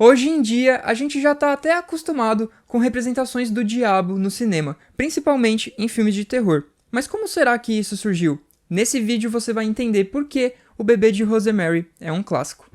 Hoje em dia, a gente já tá até acostumado com representações do diabo no cinema, principalmente em filmes de terror. Mas como será que isso surgiu? Nesse vídeo você vai entender por que O Bebê de Rosemary é um clássico.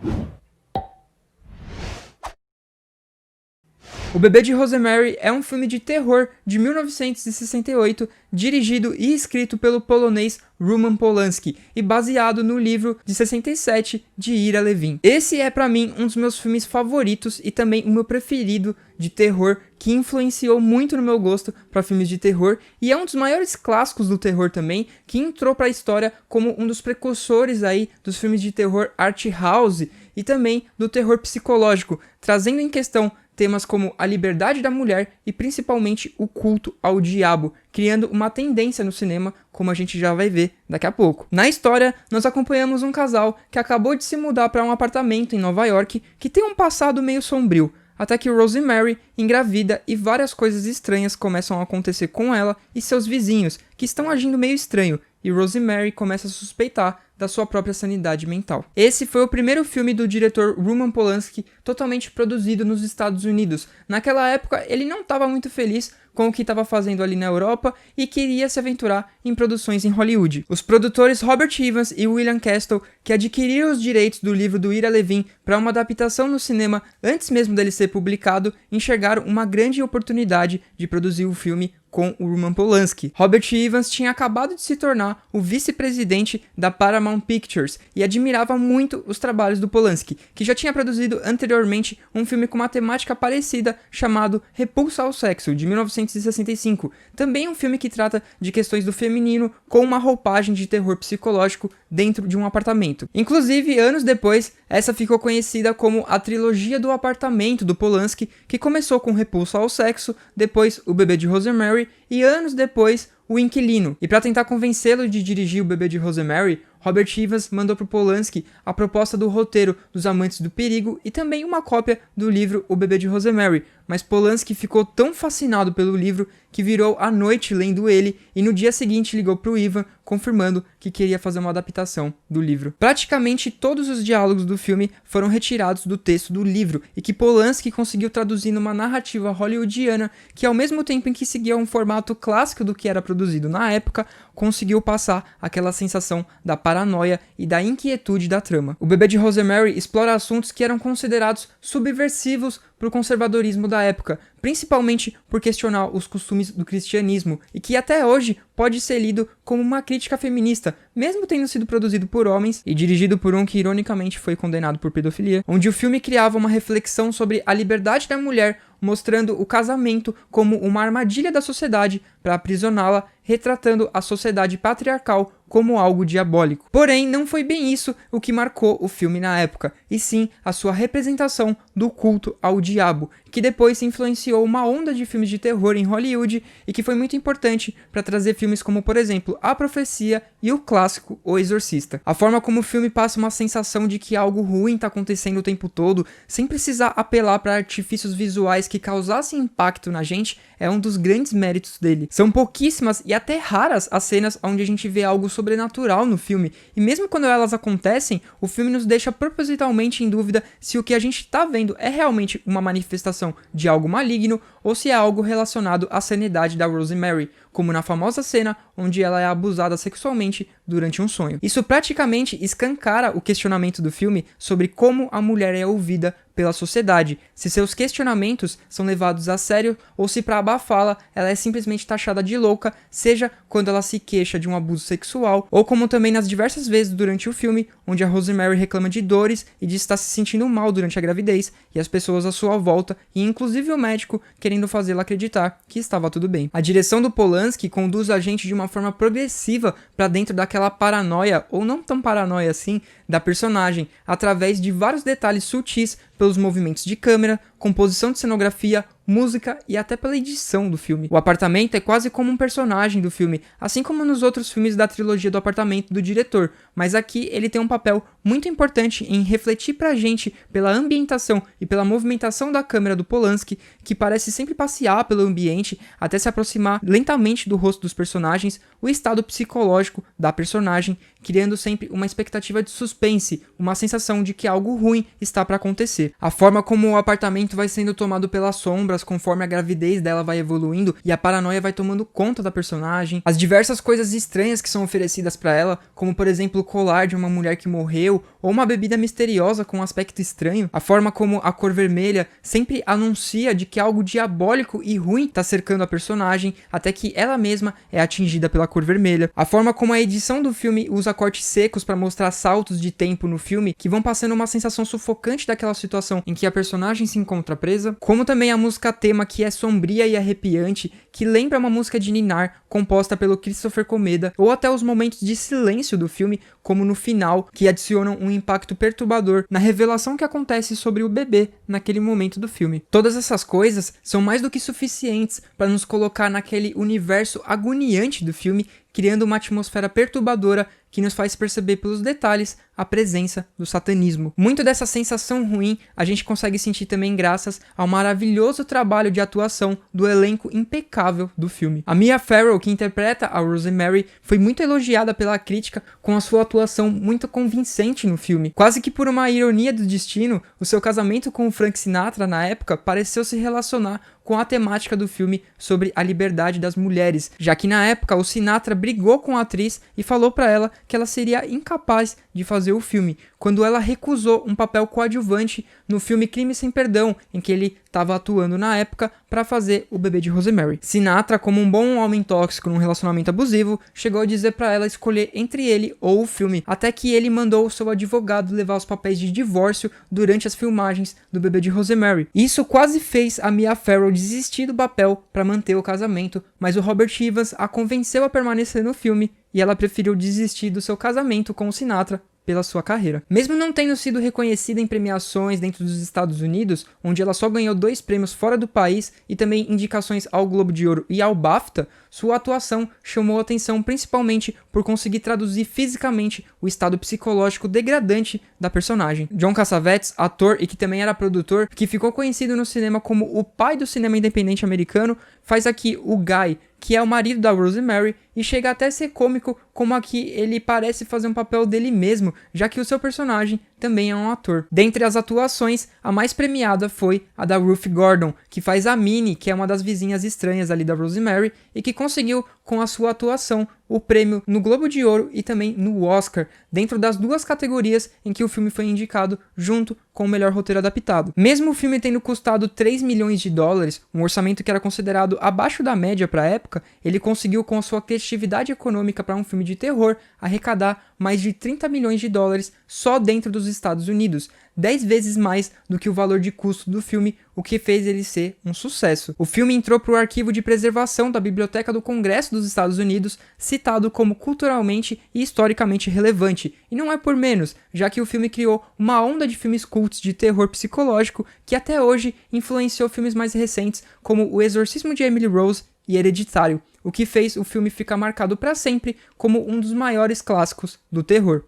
O Bebê de Rosemary é um filme de terror de 1968, dirigido e escrito pelo polonês Roman Polanski e baseado no livro de 67 de Ira Levin. Esse é pra mim um dos meus filmes favoritos e também o meu preferido de terror, que influenciou muito no meu gosto para filmes de terror e é um dos maiores clássicos do terror também, que entrou para a história como um dos precursores aí dos filmes de terror art house e também do terror psicológico, trazendo em questão temas como a liberdade da mulher e principalmente o culto ao diabo, criando uma tendência no cinema, como a gente já vai ver daqui a pouco. Na história, nós acompanhamos um casal que acabou de se mudar para um apartamento em Nova York que tem um passado meio sombrio, até que Rosemary engravida e várias coisas estranhas começam a acontecer com ela e seus vizinhos, que estão agindo meio estranho, e Rosemary começa a suspeitar da sua própria sanidade mental. Esse foi o primeiro filme do diretor Roman Polanski totalmente produzido nos Estados Unidos. Naquela época, ele não estava muito feliz com o que estava fazendo ali na Europa e queria se aventurar em produções em Hollywood. Os produtores Robert Evans e William Castle, que adquiriram os direitos do livro do Ira Levin para uma adaptação no cinema antes mesmo dele ser publicado, enxergaram uma grande oportunidade de produzir o filme com o Roman Polanski. Robert Evans tinha acabado de se tornar o vice-presidente da Paramount Pictures e admirava muito os trabalhos do Polanski, que já tinha produzido anteriormente um filme com uma temática parecida chamado Repulsa ao Sexo, de 1965. Também um filme que trata de questões do feminino com uma roupagem de terror psicológico dentro de um apartamento. Inclusive, anos depois, essa ficou conhecida como a trilogia do apartamento do Polanski, que começou com Repulsa ao Sexo, depois O Bebê de Rosemary e anos depois O Inquilino. E para tentar convencê-lo de dirigir O Bebê de Rosemary, Robert Evans mandou para Polanski a proposta do roteiro dos Amantes do Perigo e também uma cópia do livro O Bebê de Rosemary, mas Polanski ficou tão fascinado pelo livro que virou a noite lendo ele e no dia seguinte ligou para o Ivan confirmando que queria fazer uma adaptação do livro. Praticamente todos os diálogos do filme foram retirados do texto do livro e que Polanski conseguiu traduzir numa narrativa hollywoodiana que, ao mesmo tempo em que seguia um formato clássico do que era produzido na época, conseguiu passar aquela sensação da paranoia e da inquietude da trama. O Bebê de Rosemary explora assuntos que eram considerados subversivos para o conservadorismo da época, principalmente por questionar os costumes do cristianismo, e que até hoje pode ser lido como uma crítica feminista, mesmo tendo sido produzido por homens e dirigido por um que ironicamente foi condenado por pedofilia, onde o filme criava uma reflexão sobre a liberdade da mulher, mostrando o casamento como uma armadilha da sociedade para aprisioná-la, retratando a sociedade patriarcal como algo diabólico. Porém, não foi bem isso o que marcou o filme na época, e sim a sua representação do culto ao diabo, que depois influenciou uma onda de filmes de terror em Hollywood e que foi muito importante para trazer filmes como, por exemplo, A Profecia e o clássico O Exorcista. A forma como o filme passa uma sensação de que algo ruim está acontecendo o tempo todo, sem precisar apelar para artifícios visuais que causassem impacto na gente, é um dos grandes méritos dele. São pouquíssimas e até raras as cenas onde a gente vê algo sobrenatural no filme, e mesmo quando elas acontecem, o filme nos deixa propositalmente em dúvida se o que a gente está vendo é realmente uma manifestação de algo maligno ou se é algo relacionado à sanidade da Rosemary, como na famosa cena onde ela é abusada sexualmente durante um sonho. Isso praticamente escancara o questionamento do filme sobre como a mulher é ouvida pela sociedade, se seus questionamentos são levados a sério ou se para abafá-la ela é simplesmente taxada de louca, seja quando ela se queixa de um abuso sexual ou como também nas diversas vezes durante o filme onde a Rosemary reclama de dores e de estar se sentindo mal durante a gravidez e as pessoas à sua volta e inclusive o médico querendo fazê-la acreditar que estava tudo bem. A direção do Polanski conduz a gente de uma forma progressiva para dentro daquela paranoia, ou não tão paranoia assim, da personagem, através de vários detalhes sutis pelos movimentos de câmera, composição de cenografia, música e até pela edição do filme. O apartamento é quase como um personagem do filme, assim como nos outros filmes da trilogia do apartamento do diretor, mas aqui ele tem um papel muito importante em refletir pra gente pela ambientação e pela movimentação da câmera do Polanski, que parece sempre passear pelo ambiente até se aproximar lentamente do rosto dos personagens, o estado psicológico da personagem, criando sempre uma expectativa de suspense, uma sensação de que algo ruim está para acontecer. A forma como o apartamento vai sendo tomado pelas sombras conforme a gravidez dela vai evoluindo e a paranoia vai tomando conta da personagem, as diversas coisas estranhas que são oferecidas para ela, como por exemplo o colar de uma mulher que morreu ou uma bebida misteriosa com um aspecto estranho, a forma como a cor vermelha sempre anuncia de que algo diabólico e ruim está cercando a personagem, até que ela mesma é atingida pela cor vermelha, a forma como a edição do filme usa cortes secos para mostrar saltos de tempo no filme que vão passando uma sensação sufocante daquela situação em que a personagem se encontra presa, como também a música tema que é sombria e arrepiante, que lembra uma música de ninar composta pelo Christopher Komeda, ou até os momentos de silêncio do filme, como no final, que adicionam um impacto perturbador na revelação que acontece sobre o bebê naquele momento do filme. Todas essas coisas são mais do que suficientes para nos colocar naquele universo agoniante do filme, criando uma atmosfera perturbadora que nos faz perceber pelos detalhes a presença do satanismo. Muito dessa sensação ruim a gente consegue sentir também graças ao maravilhoso trabalho de atuação do elenco impecável do filme. A Mia Farrow, que interpreta a Rosemary, foi muito elogiada pela crítica com a sua atuação muito convincente no filme. Quase que por uma ironia do destino, o seu casamento com o Frank Sinatra na época pareceu se relacionar com a temática do filme sobre a liberdade das mulheres, já que na época o Sinatra brigou com a atriz e falou para ela que ela seria incapaz de fazer o filme, quando ela recusou um papel coadjuvante no filme Crime Sem Perdão, em que ele estava atuando na época para fazer o bebê de Rosemary. Sinatra, como um bom homem tóxico num relacionamento abusivo, chegou a dizer para ela escolher entre ele ou o filme, até que ele mandou o seu advogado levar os papéis de divórcio durante as filmagens do bebê de Rosemary. Isso quase fez a Mia Farrow desistir do papel para manter o casamento, mas o Robert Evans a convenceu a permanecer no filme e ela preferiu desistir do seu casamento com o Sinatra pela sua carreira. Mesmo não tendo sido reconhecida em premiações dentro dos Estados Unidos, onde ela só ganhou 2 prêmios fora do país e também indicações ao Globo de Ouro e ao BAFTA, sua atuação chamou atenção principalmente por conseguir traduzir fisicamente o estado psicológico degradante da personagem. John Cassavetes, ator e que também era produtor, que ficou conhecido no cinema como o pai do cinema independente americano, faz aqui o Guy, que é o marido da Rosemary, e chega até a ser cômico, como aqui ele parece fazer um papel dele mesmo, já que o seu personagem também é um ator. Dentre as atuações, a mais premiada foi a da Ruth Gordon, que faz a Minnie, que é uma das vizinhas estranhas ali da Rosemary, e que conseguiu, com a sua atuação, o prêmio no Globo de Ouro e também no Oscar, dentro das 2 categorias em que o filme foi indicado, junto com o melhor roteiro adaptado. Mesmo o filme tendo custado 3 milhões de dólares, um orçamento que era considerado abaixo da média para a época, ele conseguiu, com a sua criatividade econômica para um filme de terror, arrecadar mais de 30 milhões de dólares só dentro dos Estados Unidos, 10 vezes mais do que o valor de custo do filme, o que fez ele ser um sucesso. O filme entrou para o arquivo de preservação da Biblioteca do Congresso dos Estados Unidos, citado como culturalmente e historicamente relevante, e não é por menos, já que o filme criou uma onda de filmes cults de terror psicológico que até hoje influenciou filmes mais recentes, como O Exorcismo de Emily Rose e Hereditário, o que fez o filme ficar marcado para sempre como um dos maiores clássicos do terror.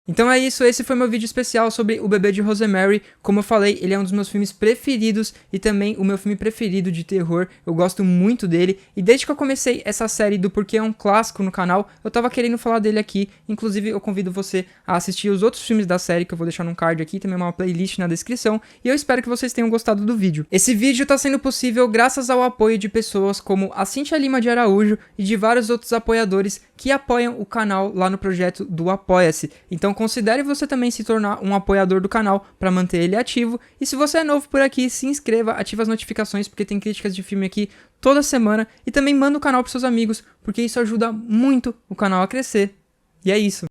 Então é isso, esse foi meu vídeo especial sobre O Bebê de Rosemary. Como eu falei, ele é um dos meus filmes preferidos e também o meu filme preferido de terror. Eu gosto muito dele e desde que eu comecei essa série do Porquê é um Clássico no canal, eu tava querendo falar dele aqui. Inclusive eu convido você a assistir os outros filmes da série que eu vou deixar num card aqui, também uma playlist na descrição, e eu espero que vocês tenham gostado do vídeo. Esse vídeo tá sendo possível graças ao apoio de pessoas como a Cíntia Lima de Araújo e de vários outros apoiadores que apoiam o canal lá no projeto do Apoia-se. Então considere você também se tornar um apoiador do canal para manter ele ativo. E se você é novo por aqui, se inscreva, ative as notificações porque tem críticas de filme aqui toda semana. E também manda o canal para seus amigos, porque isso ajuda muito o canal a crescer. E é isso.